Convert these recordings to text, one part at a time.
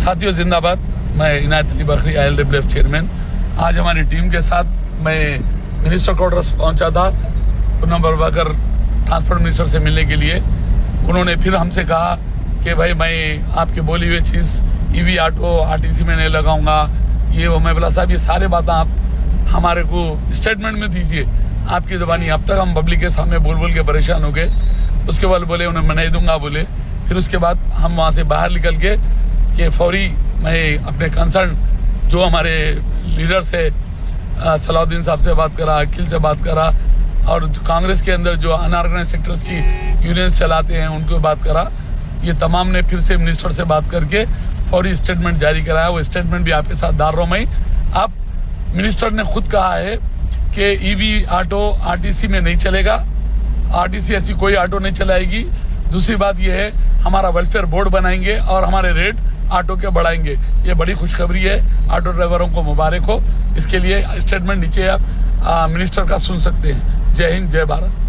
साथियों जिंदाबाद। मैं इनायत अली बकरी ILWF चेयरमैन। आज हमारी टीम के साथ मैं मिनिस्टर क्वार्टर्स पहुंचा था पूनम प्रभाकर ट्रांसपोर्ट मिनिस्टर से मिलने के लिए। उन्होंने फिर हमसे कहा कि भाई मैं आपकी बोली हुई चीज़ EV ऑटो RTC में नहीं लगाऊंगा, ये वो। मैं बोला साहब ये सारे बातें आप हमारे को स्टेटमेंट में दीजिए, आपकी ज़बानी। अब तक हम पब्लिक के सामने बोल बोल के परेशान हो गए। उसके बाद बोले उन्हें मैं नहीं दूंगा बोले। फिर उसके बाद हम वहाँ से बाहर निकल के कि फौरी मैं अपने कंसर्न जो हमारे लीडर्स है सलाउद्दीन साहब से बात करा, अखिल से बात करा, और कांग्रेस के अंदर जो अनऑर्गेनाइज सेक्टर्स की यूनियंस चलाते हैं उनको बात करा। ये तमाम ने फिर से मिनिस्टर से बात करके फौरी स्टेटमेंट जारी कराया। वो स्टेटमेंट भी आपके साथ डाल रहा हूँ मैं। अब मिनिस्टर ने खुद कहा है कि EV ऑटो RTC में नहीं चलेगा, RTC ऐसी कोई ऑटो नहीं चलाएगी। दूसरी बात यह है हमारा वेलफेयर बोर्ड बनाएंगे और हमारे रेट ऑटो के बढ़ाएंगे। ये बड़ी खुशखबरी है, ऑटो ड्राइवरों को मुबारक हो। इसके लिए स्टेटमेंट नीचे आप मिनिस्टर का सुन सकते हैं। जय हिंद, जय भारत।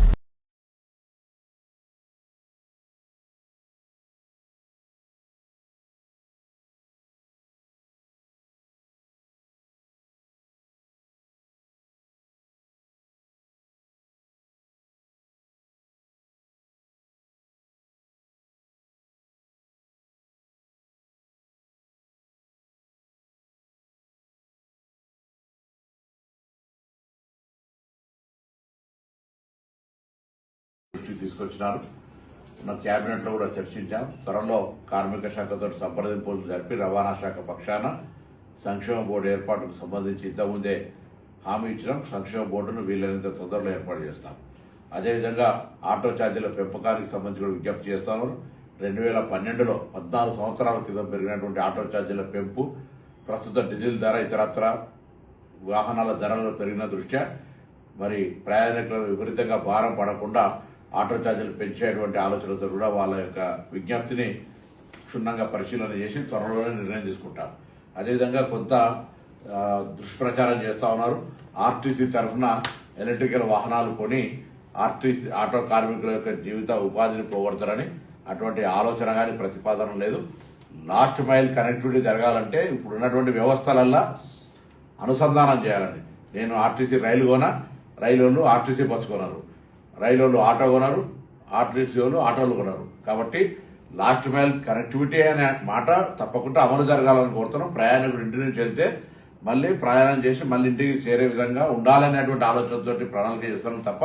తీసుకొచ్చినారు. మన కేబినెట్ లో కూడా చర్చించాం. త్వరలో కార్మిక శాఖతో సంప్రదింపులు జరిపి రవాణా శాఖ పక్షాన సంక్షేమ బోర్డు ఏర్పాటుకు సంబంధించి ఇంతకుముందే హామీ ఇచ్చినాం. సంక్షేమ బోర్డును వీలైనంత తొందరలో ఏర్పాటు చేస్తాం. అదేవిధంగా ఆటో ఛార్జీల పెంపకానికి సంబంధించి కూడా విజ్ఞప్తి చేస్తాను. 2012లో 14 సంవత్సరాల క్రితం పెరిగినటువంటి ఆటో ఛార్జీల పెంపు, ప్రస్తుత డీజిల్ ధర, ఇతరత్ర వాహనాల ధరలు పెరిగిన దృష్ట్యా మరి ప్రయాణికులకు విపరీతంగా భారం పడకుండా ఆటో ఛార్జీలు పెంచేటువంటి ఆలోచనతో కూడా వాళ్ళ యొక్క విజ్ఞప్తిని క్షుణ్ణంగా పరిశీలన చేసి త్వరలోనే నిర్ణయం తీసుకుంటారు. అదేవిధంగా కొంత దుష్ప్రచారం చేస్తూ ఉన్నారు. RTC తరఫున ఎలక్ట్రికల్ వాహనాలు కొని ఆటో కార్మికుల యొక్క జీవిత ఉపాధిని పోగొడతారని అటువంటి ఆలోచన కానీ ప్రతిపాదన లేదు. లాస్ట్ మైల్ కనెక్టివిటీ జరగాలంటే ఇప్పుడు ఉన్నటువంటి వ్యవస్థలల్లో అనుసంధానం చేయాలని. నేను RTC రైలు కొనా, రైలు వాళ్ళు RTC బస్సు కొనరు, రైలు వాళ్ళు ఆటో కొనరు, RTC వాళ్ళు ఆటోలు కొనరు. కాబట్టి లాస్ట్ మైల్ కనెక్టివిటీ అనే మాట తప్పకుండా అమలు జరగాలని కోరుతున్నాం. ప్రయాణికుడు ఇంటి నుంచి వెళ్తే మళ్ళీ ప్రయాణం చేసి మళ్ళీ ఇంటికి చేరే విధంగా ఉండాలనేటువంటి ఆలోచనతో ప్రణాళిక చేస్తున్నాం తప్ప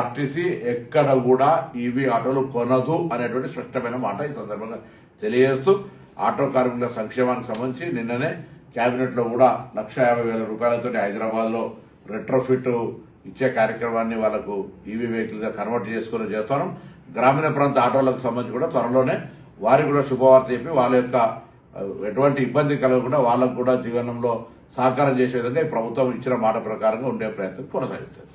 RTC ఎక్కడ కూడా EV ఆటోలు కొనదు అనేటువంటి స్పష్టమైన మాట ఈ సందర్భంగా తెలియజేస్తూ, ఆటో కార్మికుల సంక్షేమానికి సంబంధించి నిన్ననే కేబినెట్ లో కూడా 1,50,000 రూపాయలతో హైదరాబాద్ లో రెట్రోఫిట్ ఇచ్చే కార్యక్రమాన్ని వాళ్ళకు EV వెహికల్ గా కన్వర్ట్ చేసుకుని చేస్తాను. గ్రామీణ ప్రాంత ఆటోలకు సంబంధించి కూడా త్వరలోనే వారికి కూడా శుభవార్త చెప్పి వాళ్ళ యొక్క ఎటువంటి ఇబ్బంది కలగకుండా వాళ్ళకు కూడా జీవనంలో సహకారం చేసే విధంగా ఈ ప్రభుత్వం ఇచ్చిన మాట ప్రకారంగా ఉండే ప్రయత్నం కొనసాగిస్తారు.